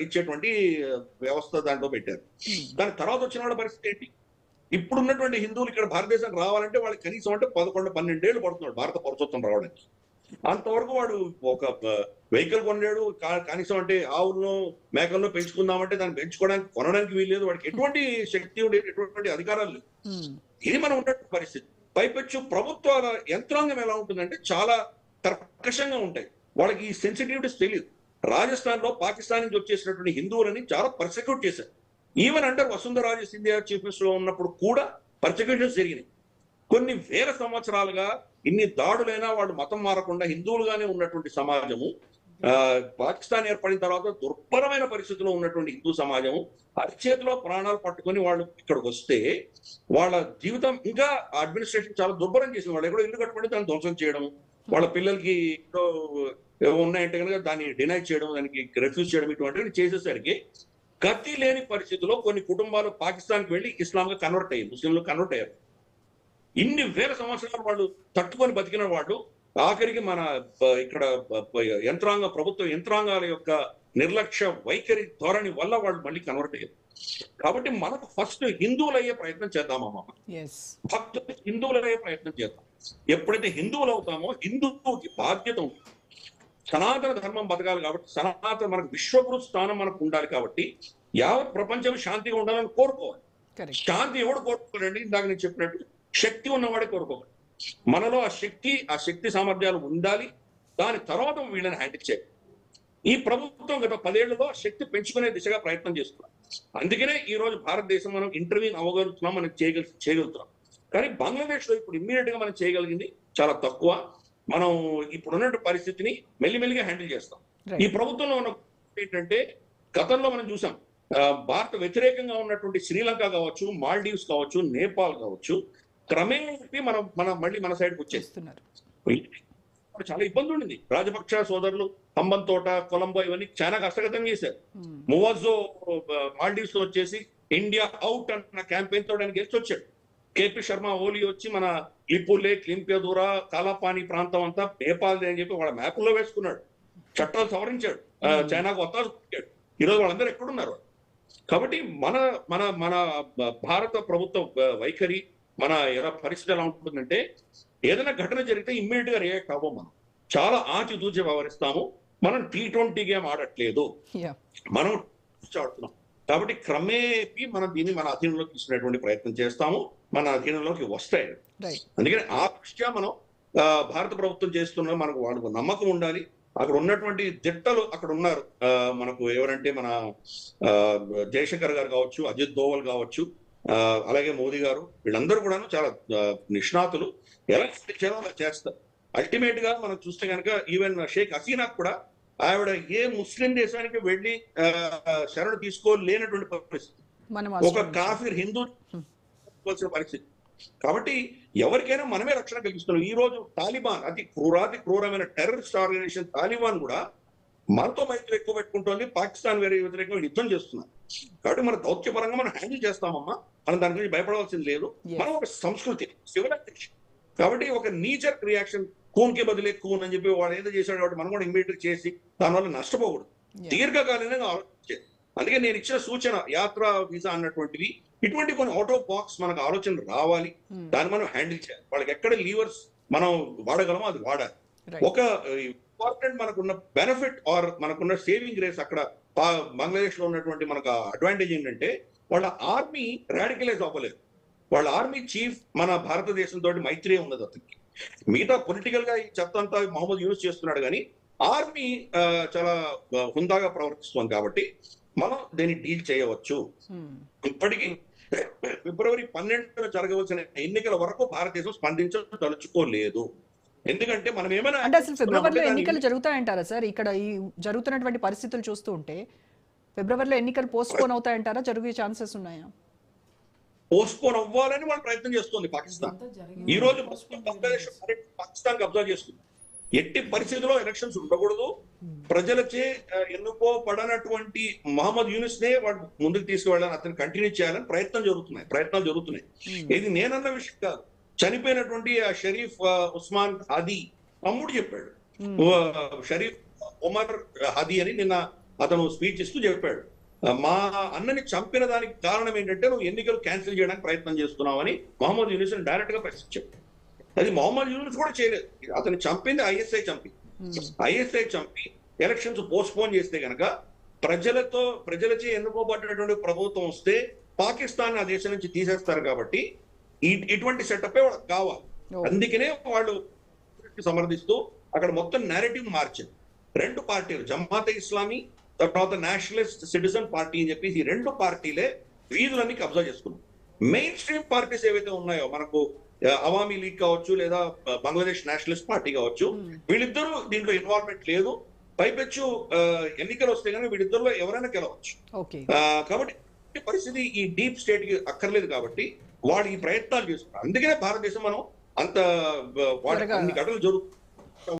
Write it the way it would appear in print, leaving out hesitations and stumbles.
ఇచ్చేటువంటి వ్యవస్థ దాంట్లో పెట్టారు. దాని తర్వాత వచ్చిన వాళ్ళ పరిస్థితి ఏంటి? ఇప్పుడున్నటువంటి హిందువులు ఇక్కడ భారతదేశానికి రావాలంటే వాళ్ళకి కనీసం అంటే 11-12 ఏళ్ళు పడుతున్నాడు భారత పౌరసత్వం రావడానికి. అంతవరకు వాడు ఒక వెహికల్ కొనలేడు. కనీసం అంటే ఆవులను మేకలను పెంచుకుందామంటే దాన్ని పెంచుకోవడానికి కొనడానికి వీల్లేదు. వాడికి ఎటువంటి శక్తి ఉండేది, ఎటువంటి అధికారాలు లేవు. ఇది మనం ఉన్నటువంటి పరిస్థితి. పైపెచ్చు ప్రభుత్వాల యంత్రాంగం ఎలా ఉంటుందంటే చాలా కర్కశంగా ఉంటాయి. వాళ్ళకి ఈ సెన్సిటివిటీస్ తెలియదు. రాజస్థాన్ లో పాకిస్తాన్ నుంచి వచ్చేసినటువంటి హిందువులని చాలా పర్సిక్యూట్ చేశారు. Even under Vasundhara Raje Scindia chief minister లో ఉన్నప్పుడు కూడా పర్సిక్యూషన్స్ జరిగినాయి. కొన్ని వేల సంవత్సరాలుగా ఇన్ని దాడులైనా వాళ్ళు మతం మారకుండా హిందువులుగానే ఉన్నటువంటి సమాజము, పాకిస్తాన్ ఏర్పడిన తర్వాత దుర్భరమైన పరిస్థితిలో ఉన్నటువంటి హిందూ సమాజము అరిచేతిలో ప్రాణాలు పట్టుకొని వాళ్ళు ఇక్కడికి వస్తే వాళ్ళ జీవితం ఇంకా అడ్మినిస్ట్రేషన్ చాలా దుర్భరం చేసింది. వాళ్ళు ఎక్కడో ఇల్లు కట్టుకుంటే దాన్ని ధ్వంసం చేయడం, వాళ్ళ పిల్లలకి ఉన్నాయంటే కనుక దాన్ని డినై చేయడం, దానికి రిఫ్యూజ్ చేయడం, ఇటువంటివి చేసేసరికి గతి లేని పరిస్థితిలో కొన్ని కుటుంబాలు పాకిస్తాన్కి వెళ్ళి ఇస్లాంగా కన్వర్ట్ అయ్యారు, ముస్లింలు కన్వర్ట్ అయ్యారు. ఇన్ని వేల సంవత్సరాలు వాళ్ళు తట్టుకొని బతికిన వాళ్ళు ఆఖరికి మన ఇక్కడ ప్రభుత్వ యంత్రాంగాల యొక్క నిర్లక్ష్య వైఖరి ధోరణి వల్ల వాళ్ళు మళ్ళీ కన్వర్ట్ అయ్యారు. కాబట్టి మనకు ఫస్ట్ హిందువులు అయ్యే ప్రయత్నం చేద్దామమ్మా. భక్తులు హిందువులు అయ్యే ప్రయత్నం చేద్దాం. ఎప్పుడైతే హిందువులు అవుతామో హిందువుకి బాధ్యత ఉంటుంది. సనాతన ధర్మం బతకాలి కాబట్టి, మనకు విశ్వగురు స్థానం మనకు ఉండాలి కాబట్టి యావత్ ప్రపంచం శాంతిగా ఉండాలని కోరుకోవాలి. శాంతి ఎవడు కోరుకోవాలండి? ఇందాక నేను చెప్పినట్టు శక్తి ఉన్నవాడే కోరుకోవాలి. మనలో ఆ శక్తి సామర్థ్యాలు ఉండాలి. దాని తర్వాత వీళ్ళని హ్యాండిల్ చేయాలి. ఈ ప్రభుత్వం గత 10 ఏళ్లలో శక్తి పెంచుకునే దిశగా ప్రయత్నం చేస్తున్నాం. అందుకనే ఈ రోజు భారతదేశం మనం ఇంటర్వ్యూని అవ్వగలుగుతున్నాం, మనం చేయగలుగుతున్నాం. కానీ బంగ్లాదేశ్ లో ఇప్పుడు ఇమ్మీడియట్ గా మనం చేయగలిగింది చాలా తక్కువ. మనం ఇప్పుడున్నటువంటి పరిస్థితిని మెల్లిమెల్లిగా హ్యాండిల్ చేస్తాం. ఈ ప్రభుత్వంలో ఉన్న ఏంటంటే గతంలో మనం చూసాం, భారత వ్యతిరేకంగా ఉన్నటువంటి శ్రీలంక కావచ్చు, మాల్డీవ్స్ కావచ్చు, నేపాల్ కావచ్చు, క్రమేపీ మళ్ళీ మన సైడ్కి వచ్చేస్తున్నారు. చాలా ఇబ్బంది ఉండింది. రాజపక్ష సోదరులు హంబంతోట, కొలంబో ఇవన్నీ చాలా కష్టగతం చేశారు. మువాజో మాల్డీవ్స్ లో వచ్చేసి ఇండియా అవుట్ అన్న క్యాంపెయిన్ తో ఆయన గెలిచి వచ్చాడు. కేపీ శర్మ ఓలీ వచ్చి మన లిపు లేక్, లింపియదూర, కాలాపాని ప్రాంతం అంతా నేపాల్ అని చెప్పి వాళ్ళ మ్యాపుల్లో వేసుకున్నాడు. చట్టాలు సవరించాడు, చైనాకు ఒత్తాసు పెట్టాడు. ఈరోజు వాళ్ళందరూ ఎక్కడున్నారు? కాబట్టి మన మన మన భారత ప్రభుత్వ వైఖరి, మన ఎలా పరిస్థితి ఎలా ఉంటుందంటే ఏదైనా ఘటన జరిగితే ఇమ్మీడియట్ గా రియాక్ట్ అవ్వం. మనం చాలా ఆచితూచి వ్యవహరిస్తాము. మనం T20 గేమ్ ఆడట్లేదు, మనం ఆడుతున్నాం. కాబట్టి క్రమేపీ మనం దీన్ని మన అధీనంలోకి తీసుకునేటువంటి ప్రయత్నం చేస్తాము, మన అధీనంలోకి వస్తాయి. అందుకని ఆ దృష్ట్యా మనం భారత ప్రభుత్వం చేస్తున్న వాళ్ళకు నమ్మకం ఉండాలి. అక్కడ ఉన్నటువంటి దిట్టలు అక్కడ ఉన్నారు. మనకు ఎవరంటే మన జయశంకర్ గారు కావచ్చు, అజిత్ దోవల్ కావచ్చు, అలాగే మోదీ గారు, వీళ్ళందరూ కూడా చాలా నిష్ణాతులు. ఎలా చేస్తారు. అల్టిమేట్ గా మనం చూస్తే కనుక ఈవెన్ షేక్ హసీనా కూడా ఆవిడ ఏ ముస్లిం దేశానికి వెళ్ళి శరణు తీసుకోలేనటువంటి పరిస్థితి, ఒక కాఫీర్ హిందూ పరిస్థితి. కాబట్టి ఎవరికైనా మనమే రక్షణ కలిగిస్తున్నాం. ఈ రోజు తాలిబాన్ అతి క్రూరమైన టెర్రరిస్ట్ ఆర్గనైజేషన్ తాలిబాన్ కూడా మనతో మైత్రి ఎక్కువ పెట్టుకుంటోంది. పాకిస్తాన్ వ్యతిరేకంగా యుద్ధం చేస్తున్నారు. కాబట్టి మన దౌత్యపరంగా మనం హ్యాండిల్ చేస్తామమ్మా. మనం దాని గురించి భయపడవలసింది లేదు. మనం ఒక సంస్కృతి, సివిలైజేషన్. కాబట్టి ఒక నీచర్ రియాక్షన్, కూన్కి బదిలే కూన్ అని చెప్పి వాడు ఏదో చేశాడు కాబట్టి మనం కూడా ఇమ్మీడియట్ చేసి దానివల్ల నష్టపోకూడదు, దీర్ఘకాలీనంగా ఆలోచించేది. అందుకే నేను ఇచ్చిన సూచన యాత్రా వీసా అన్నటువంటివి, ఇటువంటి కొన్ని అవుట్ ఆఫ్ బాక్స్ మనకు ఆలోచన రావాలి. దాన్ని మనం హ్యాండిల్ చేయాలి. వాళ్ళకి ఎక్కడ లీవర్స్ మనం వాడగలమో అది వాడాలి. ఒక ఇంపార్టెంట్ మనకున్న బెనిఫిట్ ఆర్ మనకున్న సేవింగ్ రేస్ అక్కడ బంగ్లాదేశ్ లో ఉన్నటువంటి మనకు అడ్వాంటేజ్ ఏంటంటే వాళ్ళ ఆర్మీ రాడికలైజ్ అవ్వలేదు. వాళ్ళ ఆర్మీ చీఫ్ మన భారతదేశంతో మైత్రి ఉన్నది అతనికి. మిగతా పొలిటికల్ గా ఈ చెత్త అంతా మహమ్మద్ యూనుస్ చేస్తున్నాడు, కానీ ఆర్మీ చాలా హుందాగా ప్రవర్తిస్తుంది. కాబట్టి మనం దీన్ని డీల్ చేయవచ్చు. ఇప్పటికీ ఫిబ్రవరి 12న జరగవలసిన ఎన్నికల వరకు భారతదేశం స్పందించదలుచుకోలేదు. ఎందుకంటే మనం ఏమైనా అంటే అసలు ఫిబ్రవరిలో ఎన్నికలు జరుగుతాయంటారా సార్? ఇక్కడ ఈ జరుగుతున్నటువంటి పరిస్థితులు చూస్తూ ఉంటే ఫిబ్రవరిలో ఎన్నికలు పోస్ట్ పోన్ అవుతాయంటారా? జరిగే ఛాన్సెస్ ఉన్నాయా? పోస్ట్ పోన్ అవ్వాలని వాళ్ళు ప్రయత్నం చేస్తుంది పాకిస్తాన్. ఈ రోజు బంగ్లాదేశ్ పాకిస్తాన్ కబ్జా చేస్తుంది. ఎట్టి పరిస్థితుల్లో ఎలక్షన్స్ ఉండకూడదు. ప్రజలచే ఎన్నుకోబడినటువంటి మహమ్మద్ యూనుస్ నే వాడు ముందుకు తీసుకువెళ్ళాలని, అతను కంటిన్యూ చేయాలని ప్రయత్నాలు జరుగుతున్నాయి. ఇది నేనన్న విషయం కాదు. చనిపోయినటువంటి షరీఫ్ ఉస్మాన్ హాదీ తమ్ముడు చెప్పాడు. షరీఫ్ ఉమర్ హాదీ అని నిన్న అతను స్పీచ్ ఇస్తూ చెప్పాడు, మా అన్నని చంపిన దానికి కారణం ఏంటంటే నువ్వు ఎన్నికలు క్యాన్సిల్ చేయడానికి ప్రయత్నం చేస్తున్నావని మొహమ్మద్ యూనిస్ డైరెక్ట్ గా ప్రశ్నించాడు. అది మొహమ్మద్ యూనిస్ కూడా చేయలేదు, అతను చంపింది ఐఎస్ఐ చంపి ఎలక్షన్స్ పోస్ట్ పోన్ చేస్తే గనక ప్రజలచే ఎన్నుకోబడినటువంటి ప్రభుత్వం వస్తే పాకిస్తాన్ ఆ దేశం నుంచి తీసేస్తారు. కాబట్టి ఇటువంటి సెటప్ వాళ్ళకి కావాలి. అందుకనే వాళ్ళు సమర్థిస్తూ అక్కడ మొత్తం నేరేటివ్ మార్చారు. రెండు పార్టీలు, జమాతే ఇస్లామీ తర్వాత నేషనలిస్ట్ సిటిజన్ పార్టీ అని చెప్పేసి ఈ రెండు పార్టీలే వీధులన్నీ కబ్జా చేసుకున్నాం. మెయిన్ స్ట్రీమ్ పార్టీస్ ఏవైతే ఉన్నాయో మనకు అవామీ లీగ్ కావచ్చు లేదా బంగ్లాదేశ్ నేషనలిస్ట్ పార్టీ కావచ్చు, వీళ్ళిద్దరూ దీంట్లో ఇన్వాల్వ్మెంట్ లేదు. పైపెచ్చు ఎన్నికలు వస్తే కనుక వీళ్ళిద్దరిలో ఎవరైనా గెలవచ్చు. కాబట్టి పరిస్థితి ఈ డీప్ స్టేట్ కి అక్కర్లేదు. కాబట్టి వాళ్ళు ఈ ప్రయత్నాలు చేస్తున్నారు. అందుకనే భారతదేశం మనం అంత అన్ని ఘటనలు జరుగుతుంది.